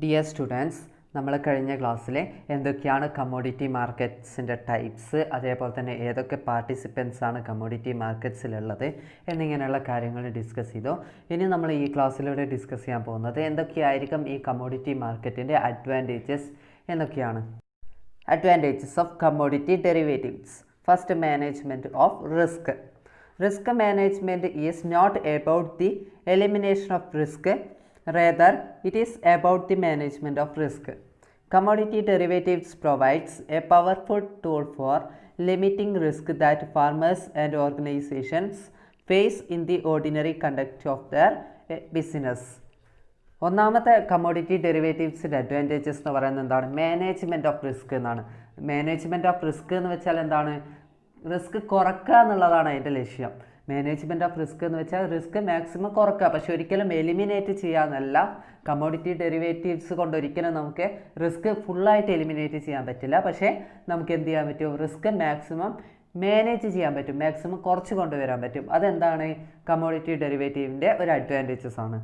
Dear students, നമ്മൾ കഴിഞ്ഞ ക്ലാസ്സിൽ എന്തൊക്കെയാണ് കമ്മോഡിറ്റി മാർക്കറ്റ്സിൻ്റെ ടൈപ്സ്, അതേപോലെ തന്നെ ഏതൊക്കെ പാർട്ടിസിപ്പൻസ് ആണ് കമ്മോഡിറ്റി മാർക്കറ്റ്സിലുള്ളത് എന്നിങ്ങനെയുള്ള കാര്യങ്ങൾ ഡിസ്കസ് ചെയ്തു. ഇനി നമ്മൾ ഈ ക്ലാസ്സിലൂടെ ഡിസ്കസ് ചെയ്യാൻ പോകുന്നത് എന്തൊക്കെയായിരിക്കും ഈ കമ്മോഡിറ്റി മാർക്കറ്റിൻ്റെ അഡ്വാൻറ്റേജസ് എന്നൊക്കെയാണ്. Advantages of commodity derivatives. First, management of risk. Risk management is not about the elimination of risk, rather it is about the management of risk. Commodity derivatives provides a powerful tool for limiting risk that farmers and organizations face in the ordinary conduct of their business. ഒന്നാമത്തെ commodity ഡെറിവേറ്റീവ്സിൻ്റെ advantages എന്ന് പറയുന്നത് എന്താണ്? Management of risk എന്നാണ്. Management of risk എന്ന് വെച്ചാൽ എന്താണ്? Risk കുറക്കുക എന്നുള്ളതാണ് അതിൻ്റെ ലക്ഷ്യം. മാനേജ്മെൻറ്റ് ഓഫ് റിസ്ക് എന്ന് വെച്ചാൽ റിസ്ക് മാക്സിമം കുറക്കുക, പക്ഷെ ഒരിക്കലും എലിമിനേറ്റ് ചെയ്യാമെന്നല്ല. കമ്മോഡിറ്റി ഡെറിവേറ്റീവ്സ് കൊണ്ട് ഒരിക്കലും നമുക്ക് റിസ്ക് ഫുള്ളായിട്ട് എലിമിനേറ്റ് ചെയ്യാൻ പറ്റില്ല, പക്ഷേ നമുക്ക് എന്ത് ചെയ്യാൻ പറ്റും? റിസ്ക് മാക്സിമം മാനേജ് ചെയ്യാൻ പറ്റും, മാക്സിമം കുറച്ച് കൊണ്ടുവരാൻ പറ്റും. അതെന്താണ്? കമ്മോഡിറ്റി ഡെറിവേറ്റീവിൻ്റെ ഒരു അഡ്വാൻറ്റേജസ് ആണ്.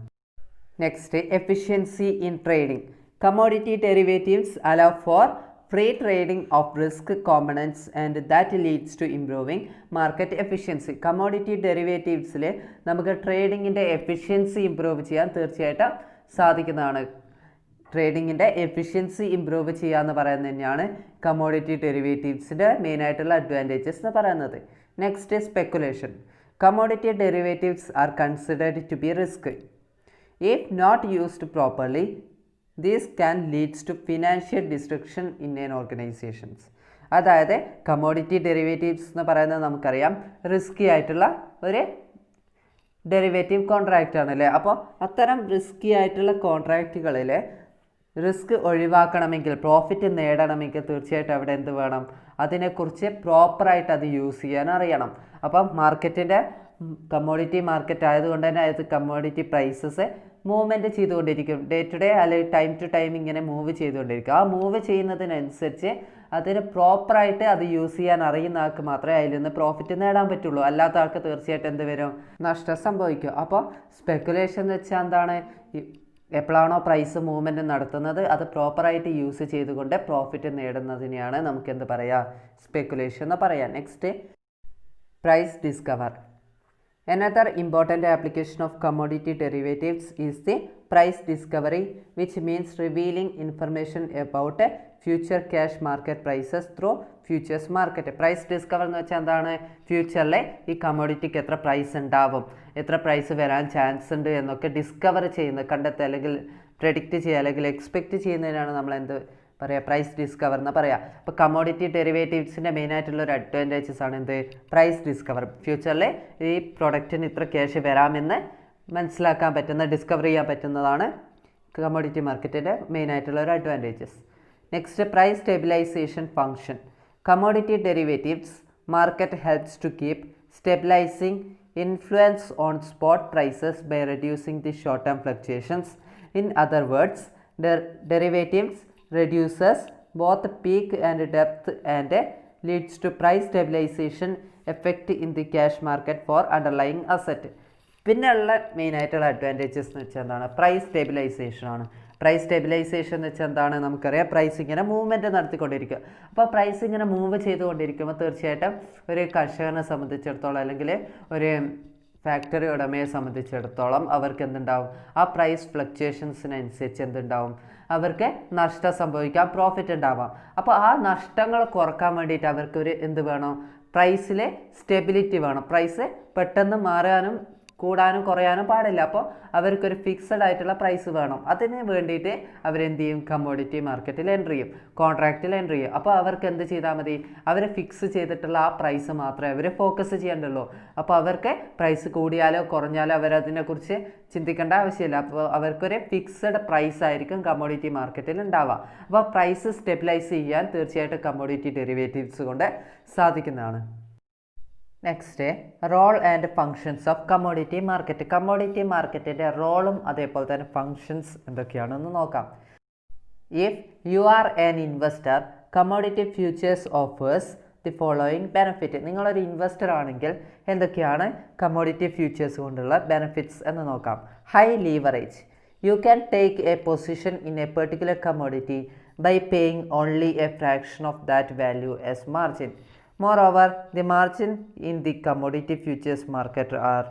Next, efficiency in trading. Commodity derivatives allow for free trading of risk components and that leads to improving market efficiency. Commodity ഡെറിവേറ്റീവ്സിൽ നമുക്ക് ട്രേഡിങ്ങിൻ്റെ എഫിഷ്യൻസി ഇമ്പ്രൂവ് ചെയ്യാൻ തീർച്ചയായിട്ടും സാധിക്കുന്നതാണ്. ട്രേഡിങ്ങിൻ്റെ എഫിഷ്യൻസി ഇമ്പ്രൂവ് ചെയ്യുക എന്ന് പറയുന്നത് തന്നെയാണ് കമ്മോഡിറ്റി ഡെറിവേറ്റീവ്സിൻ്റെ മെയിനായിട്ടുള്ള അഡ്വാൻറ്റേജസ് എന്ന് പറയുന്നത്. Next, speculation. Commodity derivatives are considered to be risk if not used properly. This can leads to financial destruction in an organizations. അതായത് കമ്മോഡിറ്റി ഡെറിവേറ്റീവ്സ് എന്ന് പറയുന്നത് നമുക്കറിയാം റിസ്കി ആയിട്ടുള്ള ഒരു ഡെറിവേറ്റീവ് കോൺട്രാക്റ്റ് ആണല്ലേ. അപ്പോൾ അത്തരം റിസ്കി ആയിട്ടുള്ള കോൺട്രാക്റ്റുകളിൽ റിസ്ക് ഒഴിവാക്കണമെങ്കിൽ, പ്രോഫിറ്റ് നേടണമെങ്കിൽ തീർച്ചയായിട്ടും അവിടെ എന്ത് വേണം? അതിനെക്കുറിച്ച് പ്രോപ്പറായിട്ട് അത് യൂസ് ചെയ്യാൻ അറിയണം. അപ്പം മാർക്കറ്റിൻ്റെ കമ്മോഡിറ്റി മാർക്കറ്റ് ആയതുകൊണ്ട് തന്നെ അത് കമ്മോഡിറ്റി പ്രൈസസ് മൂവ്മെൻറ്റ് ചെയ്തുകൊണ്ടിരിക്കും. ഡേ ടു ഡേ അല്ലെങ്കിൽ ടൈം ടു ടൈം ഇങ്ങനെ മൂവ് ചെയ്തുകൊണ്ടിരിക്കും. ആ മൂവ് ചെയ്യുന്നതിനനുസരിച്ച് അതിന് പ്രോപ്പറായിട്ട് അത് യൂസ് ചെയ്യാൻ അറിയുന്ന ആൾക്ക് മാത്രമേ അതിൽ നിന്ന് പ്രോഫിറ്റ് നേടാൻ പറ്റുള്ളൂ. അല്ലാത്ത ആൾക്ക് തീർച്ചയായിട്ടും എന്ത് വരും? നഷ്ടം സംഭവിക്കും. അപ്പോൾ സ്പെക്കുലേഷൻ എന്ന് വെച്ചാൽ എന്താണ്? എപ്പോഴാണോ പ്രൈസ് മൂവ്മെൻറ്റ് നടത്തുന്നത് അത് പ്രോപ്പറായിട്ട് യൂസ് ചെയ്തുകൊണ്ട് പ്രോഫിറ്റ് നേടുന്നതിനെയാണ് നമുക്ക് എന്ത് പറയുക? സ്പെക്കുലേഷൻ എന്ന് പറയാം. Next, price discover. Another important application of commodity derivatives is the price discovery, which means revealing information about future cash market prices through futures market. Price discover എന്ന് വെച്ചാൽ എന്താണ്? ഫ്യൂച്ചറിൽ ഈ കമ്മോഡിറ്റിക്ക് എത്ര പ്രൈസ് ഉണ്ടാവും, എത്ര പ്രൈസ് വരാൻ ചാൻസ് ഉണ്ട് എന്നൊക്കെ ഡിസ്കവർ ചെയ്യുന്നത്, കണ്ടെത്തുക അല്ലെങ്കിൽ പ്രെഡിക്റ്റ് ചെയ്യുക അല്ലെങ്കിൽ എക്സ്പെക്റ്റ് ചെയ്യുന്നതിനാണ് നമ്മൾ എന്ത് പറയുക? പ്രൈസ് ഡിസ്കവർ എന്ന് പറയാം. അപ്പോൾ കമ്മോഡിറ്റി ഡെറിവേറ്റീവ്സിൻ്റെ മെയിനായിട്ടുള്ളൊരു അഡ്വാൻറ്റേജസ് ആണ് എന്ത്? Price discover. ഫ്യൂച്ചറിൽ ഈ പ്രൊഡക്റ്റിന് ഇത്ര ക്യാഷ് വരാമെന്ന് മനസ്സിലാക്കാൻ പറ്റുന്ന, ഡിസ്കവർ ചെയ്യാൻ പറ്റുന്നതാണ് കമ്മോഡിറ്റി മാർക്കറ്റിൻ്റെ മെയിനായിട്ടുള്ള ഒരു advantages. Next, price stabilisation function. Commodity derivatives market helps to keep stabilising influence on spot prices by reducing the short term fluctuations. In other words, derivatives reduces both peak and depth and leads to price stabilization effect in the cash market for underlying asset. പിന്നെയുള്ള മെയിനായിട്ടുള്ള advantages എന്ന് വെച്ചാൽ എന്താണ്? Price stabilisation ആണ്. Price stabilisation എന്ന് വെച്ചാൽ എന്താണ്? നമുക്കറിയാം പ്രൈസ് ഇങ്ങനെ മൂവ്മെൻറ്റ് നടത്തിക്കൊണ്ടിരിക്കുക. അപ്പോൾ പ്രൈസ് ഇങ്ങനെ മൂവ് ചെയ്തുകൊണ്ടിരിക്കുമ്പോൾ തീർച്ചയായിട്ടും ഒരു കർഷകനെ സംബന്ധിച്ചിടത്തോളം അല്ലെങ്കിൽ ഒരു ഫാക്ടറി ഉടമയെ സംബന്ധിച്ചിടത്തോളം അവർക്ക് എന്തുണ്ടാവും? ആ പ്രൈസ് ഫ്ലക്ച്വേഷൻസിനനുസരിച്ച് എന്തുണ്ടാവും? അവർക്ക് നഷ്ടം സംഭവിക്കാം, പ്രോഫിറ്റ് ഉണ്ടാവാം. അപ്പോൾ ആ നഷ്ടങ്ങൾ കുറക്കാൻ വേണ്ടിയിട്ട് അവർക്കൊരു എന്ത് വേണം? പ്രൈസിൽ സ്റ്റെബിലിറ്റി വേണം. പ്രൈസ് പെട്ടെന്ന് മാറാനും കൂടാനും കുറയാനും പാടില്ല. അപ്പോൾ അവർക്കൊരു ഫിക്സഡ് ആയിട്ടുള്ള പ്രൈസ് വേണം. അതിന് വേണ്ടിയിട്ട് അവരെന്ത് ചെയ്യും? കമ്മോഡിറ്റി മാർക്കറ്റിൽ എൻട്രി ചെയ്യും, കോൺട്രാക്റ്റിൽ എൻട്രി ചെയ്യും. അപ്പോൾ അവർക്ക് എന്ത് ചെയ്താൽ മതി? അവർ ഫിക്സ് ചെയ്തിട്ടുള്ള ആ പ്രൈസ് മാത്രമേ അവർ ഫോക്കസ് ചെയ്യേണ്ടുള്ളൂ. അപ്പോൾ അവർക്ക് പ്രൈസ് കൂടിയാലോ കുറഞ്ഞാലോ അവരതിനെക്കുറിച്ച് ചിന്തിക്കേണ്ട ആവശ്യമില്ല. അപ്പോൾ അവർക്കൊരു ഫിക്സഡ് പ്രൈസ് ആയിരിക്കും കമ്മോഡിറ്റി മാർക്കറ്റിൽ ഉണ്ടാവുക. അപ്പോൾ പ്രൈസ് സ്റ്റെബിലൈസ് ചെയ്യാൻ തീർച്ചയായിട്ടും കമ്മോഡിറ്റി ഡെറിവേറ്റീവ്സ് കൊണ്ട് സാധിക്കുന്നതാണ്. Next, role and functions of commodity market. Commodity മാർക്കറ്റിൻ്റെ റോളും അതേപോലെ തന്നെ ഫങ്ഷൻസ് എന്തൊക്കെയാണെന്ന് നോക്കാം. If you are an investor, commodity futures offers the following benefit. നിങ്ങളൊരു ഇൻവെസ്റ്റർ ആണെങ്കിൽ എന്തൊക്കെയാണ് കമ്മോഡിറ്റി ഫ്യൂച്ചേഴ്സ് കൊണ്ടുള്ള ബെനിഫിറ്റ്സ് എന്ന് നോക്കാം. High leverage. You can take a position in a particular commodity by paying only a fraction of that value as margin. Moreover, the margin in the commodity futures market are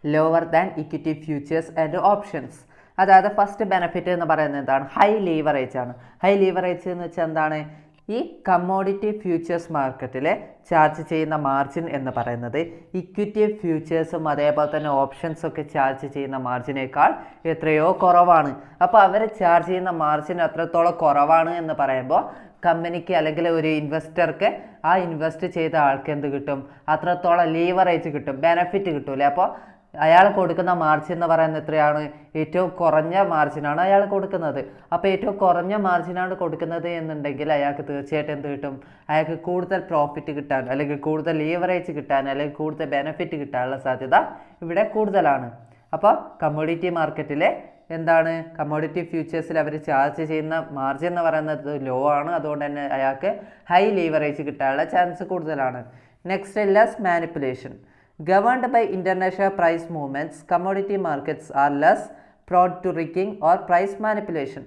lower than equity futures and options. അതായത് first benefit എന്ന് പറയുന്നത് എന്താണ്? High leverage ആണ്. High leverage എന്ന് വെച്ചാൽ എന്താണ്? ഈ commodity futures മാർക്കറ്റിൽ ചാർജ് ചെയ്യുന്ന മാർജിൻ എന്ന് പറയുന്നത് ഇക്വിറ്റി ഫ്യൂച്ചേഴ്സും അതേപോലെ തന്നെ ഓപ്ഷൻസൊക്കെ ചാർജ് ചെയ്യുന്ന മാർജിനേക്കാൾ എത്രയോ കുറവാണ്. അപ്പോൾ അവർ ചാർജ് ചെയ്യുന്ന മാർജിൻ എത്രത്തോളം കുറവാണ് എന്ന് പറയുമ്പോൾ കമ്പനിക്ക് അല്ലെങ്കിൽ ഒരു ഇൻവെസ്റ്റർക്ക് ആ ഇൻവെസ്റ്റ് ചെയ്ത ആൾക്ക് എന്ത് കിട്ടും? അത്രത്തോളം ലീവറേജ് കിട്ടും, ബെനിഫിറ്റ് കിട്ടൂലേ. അപ്പോൾ അയാൾ കൊടുക്കുന്ന മാർജിൻ എന്ന് പറയുന്നത് എത്രയാണ്? ഏറ്റവും കുറഞ്ഞ മാർജിനാണ് അയാൾ കൊടുക്കുന്നത്. അപ്പോൾ ഏറ്റവും കുറഞ്ഞ മാർജിനാണ് കൊടുക്കുന്നത് എന്നുണ്ടെങ്കിൽ അയാൾക്ക് തീർച്ചയായിട്ടും എന്ത് കിട്ടും? അയാൾക്ക് കൂടുതൽ പ്രോഫിറ്റ് കിട്ടാൻ അല്ലെങ്കിൽ കൂടുതൽ ലീവറേജ് കിട്ടാൻ അല്ലെങ്കിൽ കൂടുതൽ ബെനിഫിറ്റ് കിട്ടാനുള്ള സാധ്യത ഇവിടെ കൂടുതലാണ്. അപ്പോൾ കമ്മോഡിറ്റി മാർക്കറ്റിലെ എന്താണ്? കമ്മോഡിറ്റി ഫ്യൂച്ചേഴ്സിൽ അവർ ചാർജ് ചെയ്യുന്ന മാർജിൻ എന്ന് പറയുന്നത് ലോ ആണ്. അതുകൊണ്ട് തന്നെ അയാൾക്ക് ഹൈ ലീവറേജ് കിട്ടാനുള്ള ചാൻസ് കൂടുതലാണ്. Next, less manipulation. Governed by international price movements, commodity markets are less prone to rigging or price manipulation.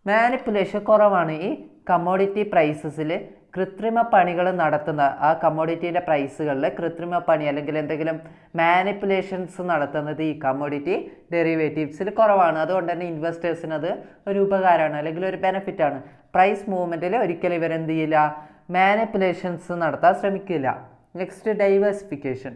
Manipulation കുറവാണ്. ഈ കമ്മോഡിറ്റി പ്രൈസസിൽ കൃത്രിമ പണികൾ നടത്തുന്ന ആ കമ്മോഡിറ്റിയുടെ പ്രൈസുകളിൽ കൃത്രിമ പണി അല്ലെങ്കിൽ എന്തെങ്കിലും മാനിപ്പുലേഷൻസ് നടത്തുന്നത് ഈ കമ്മോഡിറ്റി ഡെറിവേറ്റീവ്സിൽ കുറവാണ്. അതുകൊണ്ട് തന്നെ ഇൻവെസ്റ്റേഴ്സിന് അത് ഒരു ഉപകാരമാണ് അല്ലെങ്കിൽ ഒരു ബെനിഫിറ്റാണ്. പ്രൈസ് മൂവ്മെൻറ്റിൽ ഒരിക്കലും ഇവരെന്ത് ചെയ്യില്ല? മാനിപ്പുലേഷൻസ് നടത്താൻ ശ്രമിക്കില്ല. Next, diversification.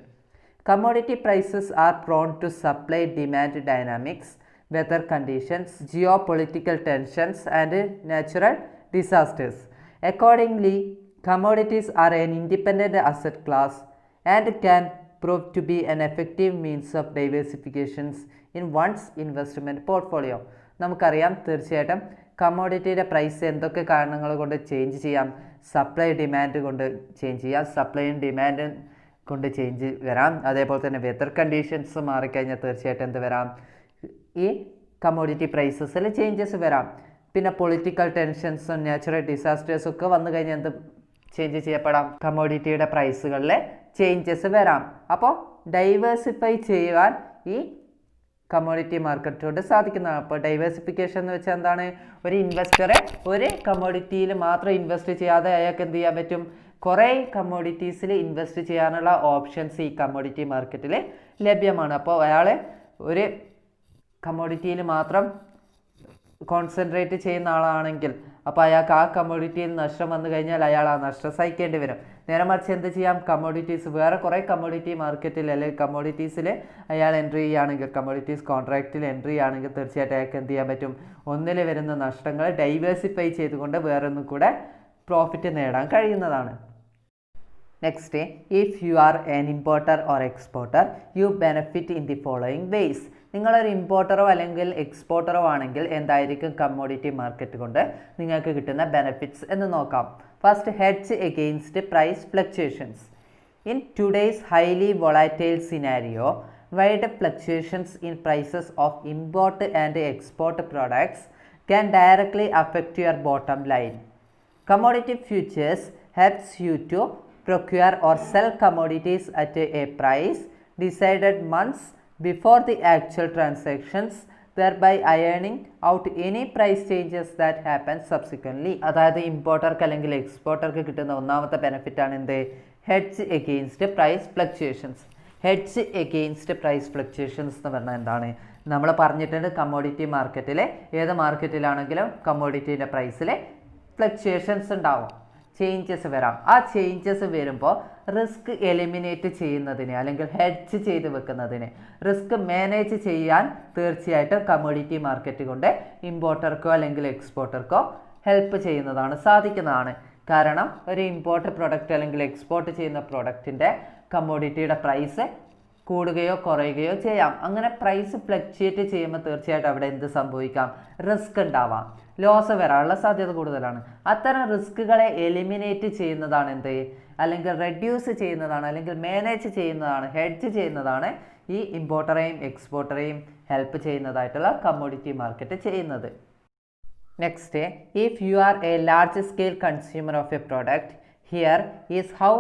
Commodity prices are prone to supply demand dynamics, weather conditions, geopolitical tensions and natural disasters. Accordingly, commodities are an independent asset class and can prove to be an effective means of diversifications in one's investment portfolio. നമുക്കറിയാം തീർച്ചയായിട്ടും കമ്മോഡിറ്റിയുടെ price എന്തൊക്കെ കാരണങ്ങൾ കൊണ്ട് change ചെയ്യാം? Supply demand കൊണ്ട് change ചെയ്യാം, സപ്ലൈയും ഡിമാൻഡും കൊണ്ട് ചേഞ്ച് വരാം. അതേപോലെ തന്നെ വെതർ കണ്ടീഷൻസ് മാറിക്കഴിഞ്ഞാൽ തീർച്ചയായിട്ടും എന്ത് വരാം? ഈ കമ്മോഡിറ്റി പ്രൈസസിൽ ചേഞ്ചസ് വരാം. പിന്നെ പൊളിറ്റിക്കൽ ടെൻഷൻസും നാച്ചുറൽ ഡിസാസ്റ്റേഴ്സും ഒക്കെ വന്നു കഴിഞ്ഞാൽ എന്ത് ചേഞ്ച് ചെയ്യപ്പെടാം? കമ്മോഡിറ്റിയുടെ പ്രൈസുകളിൽ ചേഞ്ചസ് വരാം. അപ്പോൾ ഡൈവേഴ്സിഫൈ ചെയ്യുവാൻ ഈ കമ്മോഡിറ്റി മാർക്കറ്റിലോട്ട് സാധിക്കുന്നതാണ്. അപ്പോൾ ഡൈവേഴ്സിഫിക്കേഷൻ എന്ന് വെച്ചാൽ എന്താണ്? ഒരു ഇൻവെസ്റ്ററെ ഒരു കമ്മോഡിറ്റിയിൽ മാത്രം ഇൻവെസ്റ്റ് ചെയ്യാതെ അയാൾക്ക് എന്ത് ചെയ്യാൻ പറ്റും? കുറേ കമ്മോഡിറ്റീസിൽ ഇൻവെസ്റ്റ് ചെയ്യാനുള്ള ഓപ്ഷൻസ് ഈ കമ്മോഡിറ്റി മാർക്കറ്റിൽ ലഭ്യമാണ്. അപ്പോൾ അയാൾ ഒരു കമ്മോഡിറ്റിയിൽ മാത്രം കോൺസെൻട്രേറ്റ് ചെയ്യുന്ന ആളാണെങ്കിൽ അപ്പോൾ അയാൾക്ക് ആ കമ്മോഡിറ്റിയിൽ നഷ്ടം വന്നു കഴിഞ്ഞാൽ അയാൾ ആ നഷ്ടം സഹിക്കേണ്ടി വരും. നേരെ മറിച്ച് എന്ത് ചെയ്യാം? കമ്മോഡിറ്റീസ് വേറെ കുറേ കമ്മോഡിറ്റി മാർക്കറ്റിൽ അല്ലെങ്കിൽ കമ്മോഡിറ്റീസിൽ അയാൾ എൻട്രി ചെയ്യുകയാണെങ്കിൽ, കമ്മോഡിറ്റീസ് കോൺട്രാക്റ്റിൽ എൻട്രി ചെയ്യുകയാണെങ്കിൽ തീർച്ചയായിട്ടും അയാൾക്ക് എന്ത് ചെയ്യാൻ പറ്റും? ഒന്നിൽ വരുന്ന നഷ്ടങ്ങൾ ഡൈവേഴ്സിഫൈ ചെയ്തുകൊണ്ട് വേറൊന്നും കൂടെ പ്രോഫിറ്റ് നേടാൻ കഴിയുന്നതാണ്. Next, if you are an importer or exporter you benefit in the following ways. നിങ്ങളൊരു ഇമ്പോർട്ടറോ അല്ലെങ്കിൽ എക്സ്പോർട്ടറോ ആണെങ്കിൽ എന്തായിരിക്കും കമ്മോഡിറ്റി മാർക്കറ്റ് കൊണ്ട് നിങ്ങൾക്ക് കിട്ടുന്ന ബെനിഫിറ്റ്സ് എന്ന് നോക്കാം. First, hedge against price fluctuations. In today's highly volatile scenario, wide fluctuations in prices of import and export products can directly affect your bottom line. Commodity futures helps you to procure or sell commodities at a price decided months before the actual transactions, thereby ironing out any price changes that happen subsequently. അതായത് ഇമ്പോർട്ടർക്ക് അല്ലെങ്കിൽ എക്സ്പോർട്ടർക്ക് കിട്ടുന്ന ഒന്നാമത്തെ ബെനിഫിറ്റാണ് എന്ത്? Hedge against price fluctuations. Hedge against price fluctuations എന്ന് പറഞ്ഞാൽ എന്താണ്? നമ്മൾ പറഞ്ഞിട്ടുണ്ട് കമ്മോഡിറ്റി മാർക്കറ്റിൽ ഏത് മാർക്കറ്റിലാണെങ്കിലും കമ്മോഡിറ്റിയുടെ പ്രൈസിൽ ഫ്ലക്ച്വേഷൻസ് ഉണ്ടാവും, ചേഞ്ചസ് വരാം. ആ ചേഞ്ചസ് വരുമ്പോൾ റിസ്ക് എലിമിനേറ്റ് ചെയ്യുന്നതിന് അല്ലെങ്കിൽ ഹെഡ്ജ് ചെയ്ത് വെക്കുന്നതിന്, റിസ്ക് മാനേജ് ചെയ്യാൻ തീർച്ചയായിട്ടും കമ്മോഡിറ്റി മാർക്കറ്റ് കൊണ്ട് ഇമ്പോർട്ടർക്കോ അല്ലെങ്കിൽ എക്സ്പോർട്ടർക്കോ ഹെൽപ്പ് ചെയ്യുന്നതാണ്, സാധിക്കുന്നതാണ്. കാരണം ഒരു ഇമ്പോർട്ട് പ്രൊഡക്റ്റ് അല്ലെങ്കിൽ എക്സ്പോർട്ട് ചെയ്യുന്ന പ്രൊഡക്റ്റിൻ്റെ കമ്മോഡിറ്റിയുടെ പ്രൈസ് കൂടുകയോ കുറയുകയോ ചെയ്യാം. അങ്ങനെ പ്രൈസ് ഫ്ലക്ച്വേറ്റ് ചെയ്യുമ്പോൾ തീർച്ചയായിട്ടും അവിടെ എന്ത് സംഭവിക്കാം? റിസ്ക് ഉണ്ടാവാം, ലോസ് വരാനുള്ള സാധ്യത കൂടുതലാണ്. അത്തരം റിസ്കുകളെ എലിമിനേറ്റ് ചെയ്യുന്നതാണ് എന്ത്? അല്ലെങ്കിൽ റെഡ്യൂസ് ചെയ്യുന്നതാണ് അല്ലെങ്കിൽ മാനേജ് ചെയ്യുന്നതാണ്, ഹെഡ്ജ് ചെയ്യുന്നതാണ് ഈ ഇമ്പോർട്ടറെയും എക്സ്പോർട്ടറെയും ഹെൽപ്പ് ചെയ്യുന്നതായിട്ടുള്ള കമ്മോഡിറ്റി മാർക്കറ്റ് ചെയ്യുന്നത്. Next, if you are A large scale consumer of A product, here is how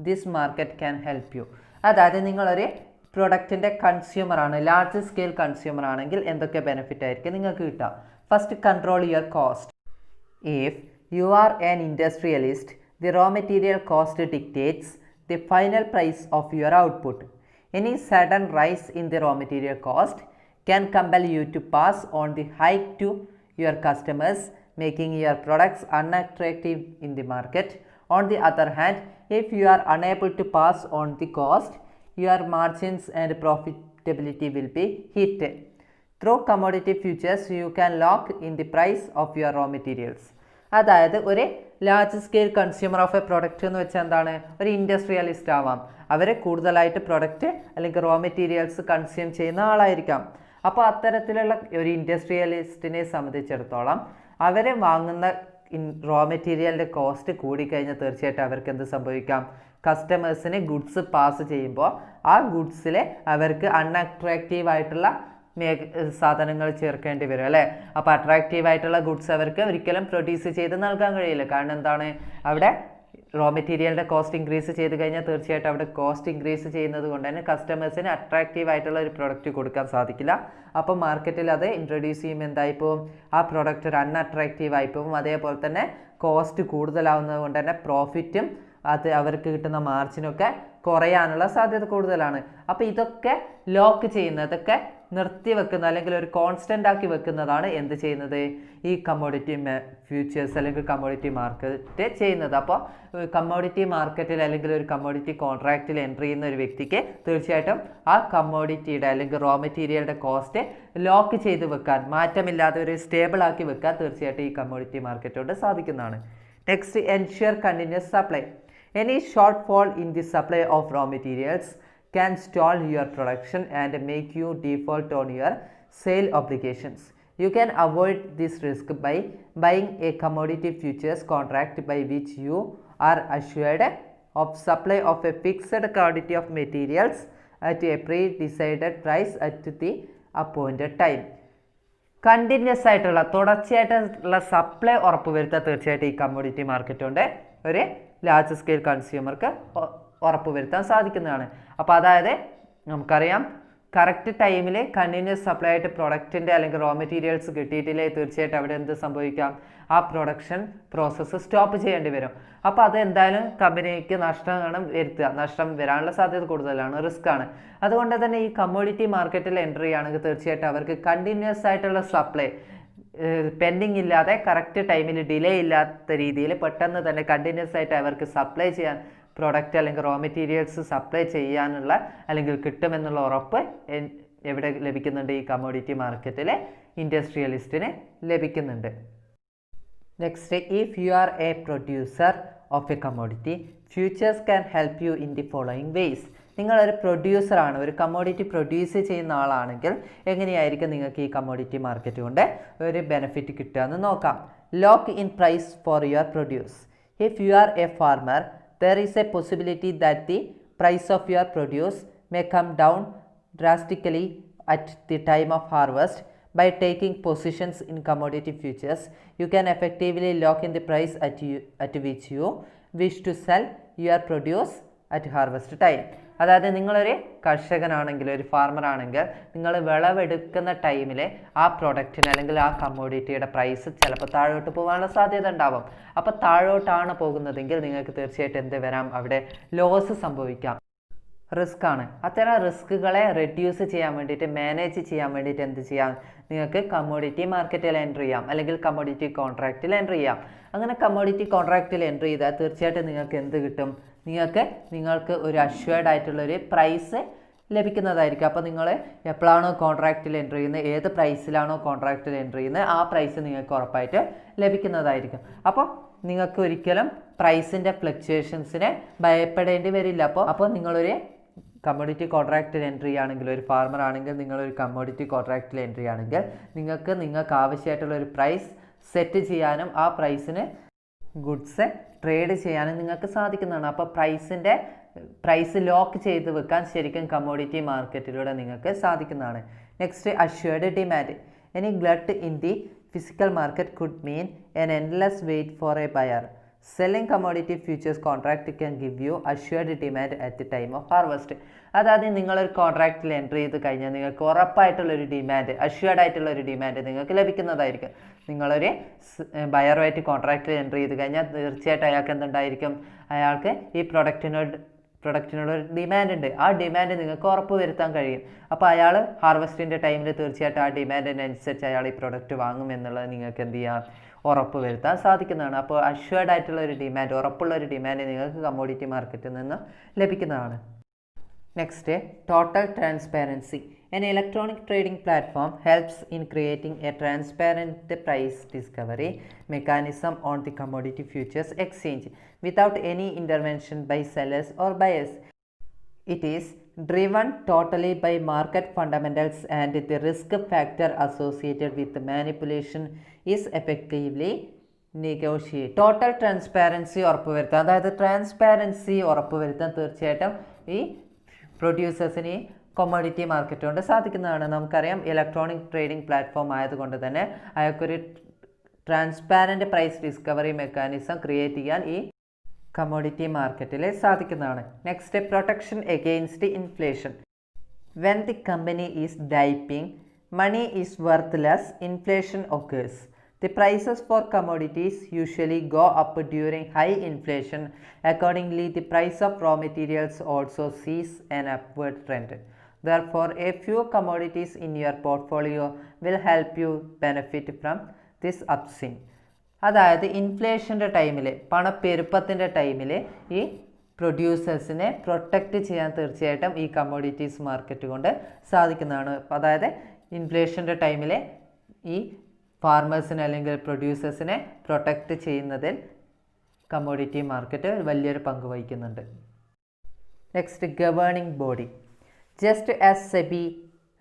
this market can help U. അതായത് നിങ്ങളൊരു പ്രൊഡക്റ്റിൻ്റെ കൺസ്യൂമറാണ്, ലാർജ് സ്കെയിൽ കൺസ്യൂമർ ആണെങ്കിൽ എന്തൊക്കെ ബെനിഫിറ്റ് ആയിരിക്കും നിങ്ങൾക്ക് കിട്ടുക? First, control your cost. If you are an industrialist, the raw material cost dictates the final price of your output. Any sudden rise in the raw material cost can compel you to pass on the hike to your customers, making your products unattractive in the market. On the other hand, if you are unable to pass on the cost, your margins and profitability will be hit. Through commodity futures, you can lock in the price of your raw materials. അതായത് ഒരു large scale consumer of A product എന്ന് വെച്ചാൽ എന്താണ്? ഒരു industrialist ആവാം. അവർ കൂടുതലായിട്ട് product അല്ലെങ്കിൽ raw materials consume ചെയ്യുന്ന ആളായിരിക്കാം. അപ്പോൾ അത്തരത്തിലുള്ള ഒരു ഇൻഡസ്ട്രിയലിസ്റ്റിനെ സംബന്ധിച്ചിടത്തോളം അവർ വാങ്ങുന്ന റോ മെറ്റീരിയലിൻ്റെ കോസ്റ്റ് കൂടിക്കഴിഞ്ഞാൽ തീർച്ചയായിട്ടും അവർക്ക് എന്ത് സംഭവിക്കാം? കസ്റ്റമേഴ്സിന് ഗുഡ്സ് പാസ് ചെയ്യുമ്പോൾ ആ ഗുഡ്സിൽ അവർക്ക് അൺഅട്രാക്റ്റീവ് ആയിട്ടുള്ള സാധനങ്ങൾ ചേർക്കേണ്ടി വരും അല്ലേ? അപ്പോൾ അട്രാക്റ്റീവ് ആയിട്ടുള്ള ഗുഡ്സ് അവർക്ക് ഒരിക്കലും പ്രൊഡ്യൂസ് ചെയ്ത് നൽകാൻ കഴിയില്ല. കാരണം എന്താണ്? അവിടെ റോ മെറ്റീരിയലിൻ്റെ കോസ്റ്റ് ഇൻക്രീസ് ചെയ്ത് കഴിഞ്ഞാൽ തീർച്ചയായിട്ടും അവിടെ കോസ്റ്റ് ഇൻക്രീസ് ചെയ്യുന്നത് കൊണ്ട് തന്നെ കസ്റ്റമേഴ്സിന് അട്രാക്റ്റീവ് ആയിട്ടുള്ള ഒരു പ്രൊഡക്റ്റ് കൊടുക്കാൻ സാധിക്കില്ല. അപ്പോൾ മാർക്കറ്റിൽ അത് ഇൻട്രൊഡ്യൂസ് ചെയ്യുമ്പോൾ എന്തായിപ്പോവും? ആ പ്രൊഡക്റ്റ് ഒരു അൺഅട്രാക്റ്റീവ് ആയിപ്പോവും. അതേപോലെ തന്നെ കോസ്റ്റ് കൂടുതലാവുന്നത് കൊണ്ട് തന്നെ പ്രോഫിറ്റും അത് അവർക്ക് കിട്ടുന്ന മാർജിനൊക്കെ കുറയാനുള്ള സാധ്യത കൂടുതലാണ്. അപ്പോൾ ഇതൊക്കെ ലോക്ക് ചെയ്യുന്നതൊക്കെ നിർത്തിവെക്കുന്ന അല്ലെങ്കിൽ ഒരു കോൺസ്റ്റൻ്റ് ആക്കി വെക്കുന്നതാണ് എന്ത് ചെയ്യുന്നത്? ഈ കമ്മോഡിറ്റി ഫ്യൂച്ചേഴ്സ് അല്ലെങ്കിൽ കമ്മോഡിറ്റി മാർക്കറ്റ് ചെയ്യുന്നത്. അപ്പോൾ കമ്മോഡിറ്റി മാർക്കറ്റിൽ അല്ലെങ്കിൽ ഒരു കമ്മോഡിറ്റി കോൺട്രാക്റ്റിൽ എൻട്രി ചെയ്യുന്ന ഒരു വ്യക്തിക്ക് തീർച്ചയായിട്ടും ആ കമ്മോഡിറ്റിയുടെ അല്ലെങ്കിൽ റോ മെറ്റീരിയലിൻ്റെ കോസ്റ്റ് ലോക്ക് ചെയ്ത് വെക്കാൻ, മാറ്റമില്ലാതെ ഒരു സ്റ്റേബിൾ ആക്കി വെക്കാൻ തീർച്ചയായിട്ടും ഈ കമ്മോഡിറ്റി മാർക്കറ്റ് കൊണ്ട് സാധിക്കുന്നതാണ്. Next, ensure continuous supply. Any shortfall in the supply of raw materials can stall your production and make you default on your sale obligations. You can avoid this risk by buying a commodity futures contract by which you are assured of supply of a fixed quantity of materials at a pre-decided price at the appointed time. Continuous ആയിട്ടുള്ള തുടർച്ചയായിട്ടുള്ള supply ഉറപ്പുവരുത്താൻ തീർച്ചയായിട്ടും ഈ commodity market കൊണ്ട് ഒരു large scale കൺസ്യൂമർക്ക് ഉറപ്പുവരുത്താൻ സാധിക്കുന്നതാണ്. അപ്പോൾ അതായത് നമുക്കറിയാം കറക്റ്റ് ടൈമിൽ കണ്ടിന്യൂസ് സപ്ലൈ ആയിട്ട് പ്രൊഡക്റ്റിൻ്റെ അല്ലെങ്കിൽ റോ മെറ്റീരിയൽസ് കിട്ടിയിട്ടില്ലേ തീർച്ചയായിട്ടും അവിടെ എന്ത് സംഭവിക്കാം? ആ പ്രൊഡക്ഷൻ പ്രോസസ്സ് സ്റ്റോപ്പ് ചെയ്യേണ്ടി വരും. അപ്പോൾ അത് എന്തായാലും കമ്പനിക്ക് നഷ്ടം വരാനുള്ള സാധ്യത കൂടുതലാണ്, റിസ്ക് ആണ്. അതുകൊണ്ട് തന്നെ ഈ കമ്മോഡിറ്റി മാർക്കറ്റിൽ എൻട്രി ആണെങ്കിൽ തീർച്ചയായിട്ടും അവർക്ക് കണ്ടിന്യൂസ് ആയിട്ടുള്ള സപ്ലൈ പെൻഡിങ് ഇല്ലാതെ കറക്റ്റ് ടൈമിൽ ഡിലേ ഇല്ലാത്ത രീതിയിൽ പെട്ടെന്ന് തന്നെ കണ്ടിന്യൂസ് ആയിട്ട് അവർക്ക് സപ്ലൈ ചെയ്യാൻ പ്രോഡക്റ്റ് അല്ലെങ്കിൽ റോ മെറ്റീരിയൽസ് സപ്ലൈ ചെയ്യാനുള്ള അല്ലെങ്കിൽ കിട്ടുമെന്നുള്ള ഉറപ്പ് എവിടെ ലഭിക്കുന്നുണ്ട്? ഈ കമ്മോഡിറ്റി മാർക്കറ്റിലെ ഇൻഡസ്ട്രിയലിസ്റ്റിന് ലഭിക്കുന്നുണ്ട്. Next, if you are a producer of a commodity, futures can help you in the following ways. നിങ്ങളൊരു പ്രൊഡ്യൂസറാണ്, ഒരു കമ്മോഡിറ്റി പ്രൊഡ്യൂസ് ചെയ്യുന്ന ആളാണെങ്കിൽ എങ്ങനെയായിരിക്കും നിങ്ങൾക്ക് ഈ കമ്മോഡിറ്റി മാർക്കറ്റ് കൊണ്ട് ഒരു ബെനിഫിറ്റ് കിട്ടുക എന്ന് നോക്കാം. Lock in price for your produce. If you are a farmer, there is a possibility that the price of your produce may come down drastically at the time of harvest. By taking positions in commodity futures, you can effectively lock in the price at which you wish to sell your produce at harvest time. അതായത് നിങ്ങളൊരു കർഷകനാണെങ്കിൽ, ഒരു farmer ആണെങ്കിൽ, നിങ്ങൾ വിളവെടുക്കുന്ന ടൈമിൽ ആ പ്രൊഡക്റ്റിന് അല്ലെങ്കിൽ ആ കമ്മോഡിറ്റിയുടെ price ചിലപ്പോൾ താഴോട്ട് പോകാനുള്ള സാധ്യത ഉണ്ടാവും. അപ്പോൾ താഴോട്ടാണ് പോകുന്നതെങ്കിൽ നിങ്ങൾക്ക് തീർച്ചയായിട്ടും എന്ത് വരാം? അവിടെ ലോസ് സംഭവിക്കാം, റിസ്ക് ആണ്. അത്തരം റിസ്കുകളെ റെഡ്യൂസ് ചെയ്യാൻ വേണ്ടിയിട്ട്, മാനേജ് ചെയ്യാൻ വേണ്ടിയിട്ട് എന്ത് ചെയ്യാം? നിങ്ങൾക്ക് കമ്മോഡിറ്റി മാർക്കറ്റിൽ എൻട്രി ചെയ്യാം അല്ലെങ്കിൽ കമ്മോഡിറ്റി കോൺട്രാക്റ്റിൽ എൻട്രി ചെയ്യാം. അങ്ങനെ കമ്മോഡിറ്റി കോൺട്രാക്റ്റിൽ എൻട്രി ചെയ്താൽ തീർച്ചയായിട്ടും നിങ്ങൾക്ക് എന്ത് കിട്ടും? നിങ്ങൾക്ക് ഒരു അഷ്വേർഡ് ആയിട്ടുള്ളൊരു പ്രൈസ് ലഭിക്കുന്നതായിരിക്കും. അപ്പോൾ നിങ്ങൾ എപ്പോഴാണോ കോൺട്രാക്റ്റിൽ എൻട്രി ചെയ്യുന്നത്, ഏത് പ്രൈസിലാണോ കോൺട്രാക്റ്റിൽ എൻട്രി ചെയ്യുന്നത്, ആ പ്രൈസ് നിങ്ങൾക്ക് ഉറപ്പായിട്ട് ലഭിക്കുന്നതായിരിക്കും. അപ്പോൾ നിങ്ങൾക്ക് ഒരിക്കലും പ്രൈസിൻ്റെ ഫ്ലക്ച്വേഷൻസിനെ ഭയപ്പെടേണ്ടി വരില്ല. അപ്പോൾ നിങ്ങളൊരു കമ്മോഡിറ്റി കോൺട്രാക്റ്റിൽ എൻട്രി ആണെങ്കിൽ, ഒരു ഫാർമർ ആണെങ്കിൽ നിങ്ങളൊരു കമ്മോഡിറ്റി കോൺട്രാക്റ്റിൽ എൻട്രി ആണെങ്കിൽ നിങ്ങൾക്ക് ആവശ്യമായിട്ടുള്ള ഒരു പ്രൈസ് സെറ്റ് ചെയ്യാനും ആ പ്രൈസിന് ഗുഡ്സ് ട്രേഡ് ചെയ്യാനും നിങ്ങൾക്ക് സാധിക്കുന്നതാണ്. അപ്പോൾ പ്രൈസ് ലോക്ക് ചെയ്ത് വെക്കാൻ ശരിക്കും കമ്മോഡിറ്റി മാർക്കറ്റിലൂടെ നിങ്ങൾക്ക് സാധിക്കുന്നതാണ്. Next, assured demand. Any glut in the physical market could mean an endless wait for a buyer. Selling commodity futures contract can give you assured demand at the time of harvest. അതായത് നിങ്ങളൊരു കോൺട്രാക്റ്റിൽ entry ചെയ്ത് കഴിഞ്ഞാൽ നിങ്ങൾക്ക് ഉറപ്പായിട്ടുള്ളൊരു demand, assured ആയിട്ടുള്ളൊരു demand നിങ്ങൾക്ക് ലഭിക്കുന്നതായിരിക്കും. നിങ്ങളൊരു ബയറുമായിട്ട് കോൺട്രാക്റ്റിൽ entry ചെയ്ത് കഴിഞ്ഞാൽ തീർച്ചയായിട്ടും അയാൾക്ക് എന്തുണ്ടായിരിക്കും, അയാൾക്ക് ഈ പ്രൊഡക്റ്റിനോട് ഒരു ഡിമാൻഡ് ഉണ്ട്. ആ ഡിമാൻഡ് നിങ്ങൾക്ക് ഉറപ്പ് വരുത്താൻ കഴിയും. അപ്പോൾ അയാൾ ഹാർവസ്റ്റിൻ്റെ ടൈമിൽ തീർച്ചയായിട്ടും ആ ഡിമാൻഡിനനുസരിച്ച് അയാൾ ഈ പ്രൊഡക്റ്റ് വാങ്ങും എന്നുള്ളത് നിങ്ങൾക്ക് എന്ത് ചെയ്യാം, ഉറപ്പ് വരുത്താൻ സാധിക്കുന്നതാണ്. അപ്പോൾ അഷ്വേർഡ് ആയിട്ടുള്ള ഒരു ഡിമാൻഡ്, ഉറപ്പുള്ള ഒരു ഡിമാൻഡ് നിങ്ങൾക്ക് കമ്മോഡിറ്റി മാർക്കറ്റിൽ നിന്ന് ലഭിക്കുന്നതാണ്. Next, total transparency. An electronic trading platform helps in creating a transparent price discovery mechanism on the commodity futures exchange without any intervention by sellers or buyers. It is driven totally by market fundamentals and the risk factor associated with manipulation is effectively negotiated. Total transparency ഉറപ്പുവരുത്താൻ, അതായത് transparency ഉറപ്പുവരുത്താൻ തീർച്ചയായിട്ടും ഈ പ്രൊഡ്യൂസേഴ്സിന് കൊമ്മോഡിറ്റി market കൊണ്ട് സാധിക്കുന്നതാണ്. നമുക്കറിയാം electronic trading platform ആയതുകൊണ്ട് തന്നെ അയാൾക്കൊരു transparent price discovery mechanism create ചെയ്യാൻ ഈ കമ്മോഡിറ്റി മാർക്കറ്റിൽ സാധിക്കുന്നതാണ്. Next, protection against inflation. When the company is dipping money is worthless, inflation occurs. The prices for commodities usually go up during high inflation. Accordingly, the price of raw materials also sees an upward trend. Therefore, a few commodities in your portfolio will help you benefit from this upswing. അതായത് ഇൻഫ്ലേഷൻ്റെ ടൈമിൽ, പണപ്പെരുപ്പത്തിൻ്റെ ടൈമിൽ ഈ പ്രൊഡ്യൂസേഴ്സിനെ protect ചെയ്യാൻ തീർച്ചയായിട്ടും ഈ commodities market കൊണ്ട് സാധിക്കുന്നതാണ്. അതായത് ഇൻഫ്ലേഷൻ്റെ ടൈമിൽ ഈ ഫാർമേഴ്സിനെ അല്ലെങ്കിൽ പ്രൊഡ്യൂസേഴ്സിനെ പ്രൊട്ടക്റ്റ് ചെയ്യുന്നതിൽ കമ്മോഡിറ്റി മാർക്കറ്റ് വലിയൊരു പങ്ക് വഹിക്കുന്നുണ്ട്. Next, governing body. Just as SEBI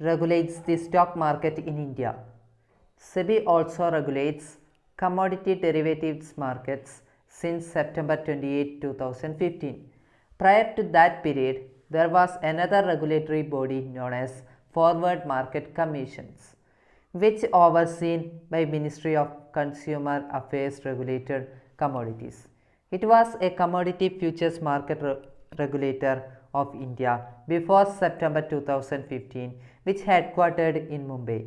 regulates the stock market in India, SEBI also regulates commodity derivatives markets since September 28, 2015. Prior to that period, there was another regulatory body known as Forward Market Commissions, which overseen by Ministry of Consumer Affairs regulated commodities. It was a commodity futures market regulator of India before September 2015, which headquartered in Mumbai.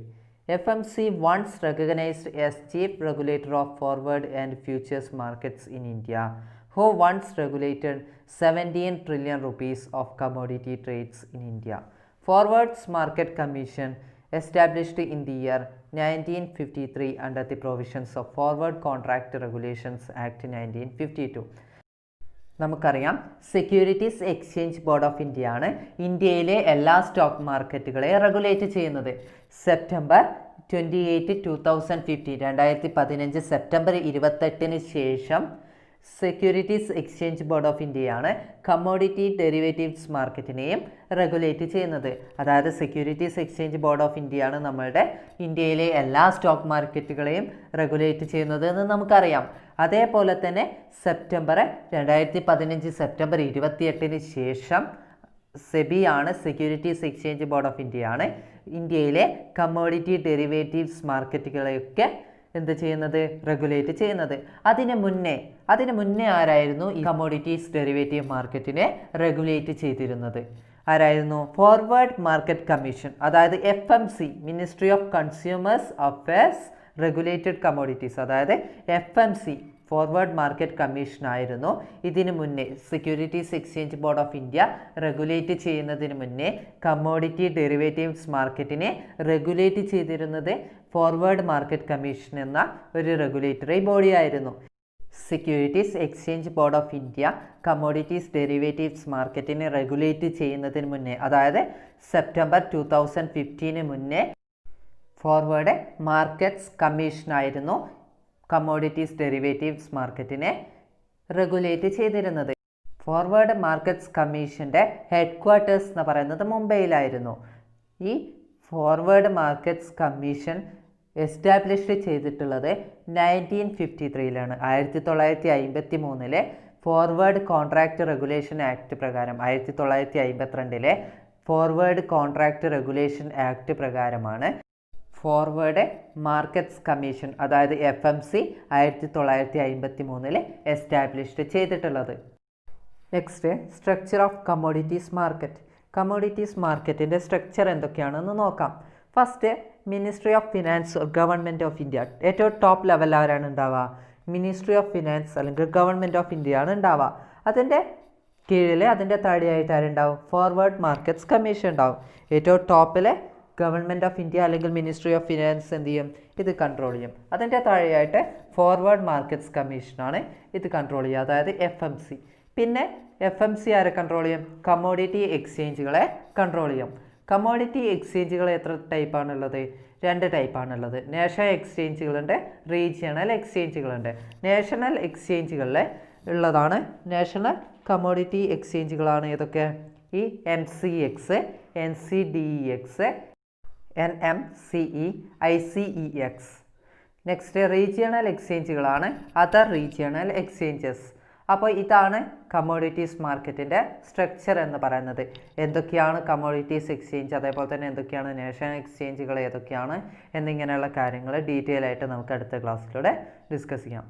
FMC once recognized as chief regulator of forward and futures markets in India, who once regulated 17 trillion rupees of commodity trades in India. Forwards Market Commission established in the year 1953 under the provisions of Forward Contract Regulations Act 1952. നമുക്കറിയാം securities exchange board of India ആണ് ഇന്ത്യയിലെ എല്ലാ stock മാർക്കറ്റുകളെ regulate ചെയ്യുന്നത്. September 28, 2015 2015 September 28 ശേഷം securities exchange board of ഇന്ത്യയാണ് commodity derivatives മാർക്കറ്റിനെയും regulate ചെയ്യുന്നത്. അതായത് securities exchange board of ഇന്ത്യയാണ് നമ്മളുടെ ഇന്ത്യയിലെ എല്ലാ സ്റ്റോക്ക് മാർക്കറ്റുകളെയും റെഗുലേറ്റ് ചെയ്യുന്നത് എന്ന് നമുക്കറിയാം. അതേപോലെ തന്നെ സെപ്റ്റംബർ 2015 സെപ്റ്റംബർ 28 ശേഷം സെബിയാണ്, സെക്യൂരിറ്റീസ് എക്സ്ചേഞ്ച് ബോർഡ് ഓഫ് ഇന്ത്യയാണ് ഇന്ത്യയിലെ കമ്മോഡിറ്റി ഡെറിവേറ്റീവ്സ് മാർക്കറ്റുകളെയൊക്കെ എന്ത് ചെയ്യുന്നത്, റെഗുലേറ്റ് ചെയ്യുന്നത്. അതിന് മുന്നേ ആരായിരുന്നു ഈ കമ്മോഡിറ്റീസ് ഡെറിവേറ്റീവ് മാർക്കറ്റിനെ റെഗുലേറ്റ് ചെയ്തിരുന്നത്? ആരായിരുന്നു? ഫോർവേഡ് മാർക്കറ്റ് കമ്മീഷൻ, അതായത് FMC, ministry of consumers affairs regulated commodities, അതായത് FMC ഫോർവേഡ് മാർക്കറ്റ് കമ്മീഷൻ ആയിരുന്നു ഇതിനു മുന്നേ. Securities exchange board of India regulate ചെയ്യുന്നതിന് മുന്നേ കമ്മോഡിറ്റി ഡെറിവേറ്റീവ്സ് മാർക്കറ്റിനെ റെഗുലേറ്റ് ചെയ്തിരുന്നത് ഫോർവേഡ് മാർക്കറ്റ് കമ്മീഷൻ എന്ന ഒരു റെഗുലേറ്ററി ബോഡി ആയിരുന്നു. Securities exchange board of India commodities derivatives മാർക്കറ്റിനെ റെഗുലേറ്റ് ചെയ്യുന്നതിന് മുന്നേ, അതായത് സെപ്റ്റംബർ 2015 മുന്നേ ഫോർവേഡ് മാർക്കറ്റ്സ് കമ്മീഷനായിരുന്നു കമ്മോഡിറ്റീസ് ഡെറിവേറ്റീവ്സ് മാർക്കറ്റിനെ റെഗുലേറ്റ് ചെയ്തിരുന്നത്. ഫോർവേഡ് മാർക്കറ്റ്സ് കമ്മീഷൻ്റെ ഹെഡ്ക്വാർട്ടേഴ്സ് എന്ന് പറയുന്നത് മുംബൈയിലായിരുന്നു. ഈ ഫോർവേഡ് മാർക്കറ്റ്സ് കമ്മീഷൻ എസ്റ്റാബ്ലിഷ് ചെയ്തിട്ടുള്ളത് 1953 1953 ഫോർവേഡ് കോൺട്രാക്റ്റ് റെഗുലേഷൻ ആക്ട് പ്രകാരം, 1952 ഫോർവേഡ് കോൺട്രാക്റ്റ് റെഗുലേഷൻ ആക്ട് പ്രകാരമാണ് ഫോർവേഡ് മാർക്കറ്റ്സ് കമ്മീഷൻ, അതായത് FMC 1953 എസ്റ്റാബ്ലിഷ്ഡ് ചെയ്തിട്ടുള്ളത്. Next, structure of commodities market. Commodities മാർക്കറ്റിൻ്റെ സ്ട്രക്ചർ എന്തൊക്കെയാണെന്ന് നോക്കാം. First, ministry of finance, government of India. ഏറ്റവും top level ആരാണ് ഉണ്ടാവുക? മിനിസ്ട്രി ഓഫ് ഫിനാൻസ് അല്ലെങ്കിൽ ഗവൺമെൻറ് ഓഫ് ഇന്ത്യ ആണ് ഉണ്ടാവുക. അതിൻ്റെ കീഴിൽ അതിൻ്റെ താഴെയായിട്ട് ആരുണ്ടാവും? ഫോർവേഡ് മാർക്കറ്റ്സ് കമ്മീഷൻ ഉണ്ടാവും. ഏറ്റവും ടോപ്പിൽ ഗവൺമെൻറ് ഓഫ് ഇന്ത്യ അല്ലെങ്കിൽ മിനിസ്ട്രി ഓഫ് ഫിനാൻസ് എന്ത് ചെയ്യും? ഇത് കൺട്രോൾ ചെയ്യും. അതിൻ്റെ താഴെയായിട്ട് ഫോർവേഡ് മാർക്കറ്റ്സ് കമ്മീഷനാണ് ഇത് കൺട്രോൾ ചെയ്യുക, അതായത് FMC. പിന്നെ FMC ആരെ കൺട്രോൾ ചെയ്യും? കമ്മോഡിറ്റി എക്സ്ചേഞ്ചുകളെ കൺട്രോൾ ചെയ്യും. കമ്മോഡിറ്റി എക്സ്ചേഞ്ചുകൾ എത്ര ടൈപ്പാണുള്ളത്? 2 ടൈപ്പാണുള്ളത്. നാഷണൽ എക്സ്ചേഞ്ചുകളുണ്ട്, റീജിയണൽ എക്സ്ചേഞ്ചുകളുണ്ട്. നാഷണൽ എക്സ്ചേഞ്ചുകളിൽ ഉള്ളതാണ് നാഷണൽ കമ്മോഡിറ്റി എക്സ്ചേഞ്ചുകളാണ് ഏതൊക്കെ? ഈ MCX, NCDEX, NMCE, ICEX. Next, regional എക്സ്ചേഞ്ചുകളാണ് അതർ റീജിയണൽ എക്സ്ചേഞ്ചസ്. അപ്പോൾ ഇതാണ് കമ്മോഡിറ്റീസ് മാർക്കറ്റിൻ്റെ സ്ട്രക്ചർ എന്ന് പറയുന്നത്. എന്തൊക്കെയാണ് കമ്മോഡിറ്റീസ് എക്സ്ചേഞ്ച്, അതേപോലെ തന്നെ എന്തൊക്കെയാണ് നാഷണൽ എക്സ്ചേഞ്ചുകൾ ഏതൊക്കെയാണ് എന്നിങ്ങനെയുള്ള കാര്യങ്ങൾ ഡീറ്റെയിൽ ആയിട്ട് നമുക്ക് അടുത്ത ക്ലാസ്സിലൂടെ ഡിസ്കസ് ചെയ്യാം.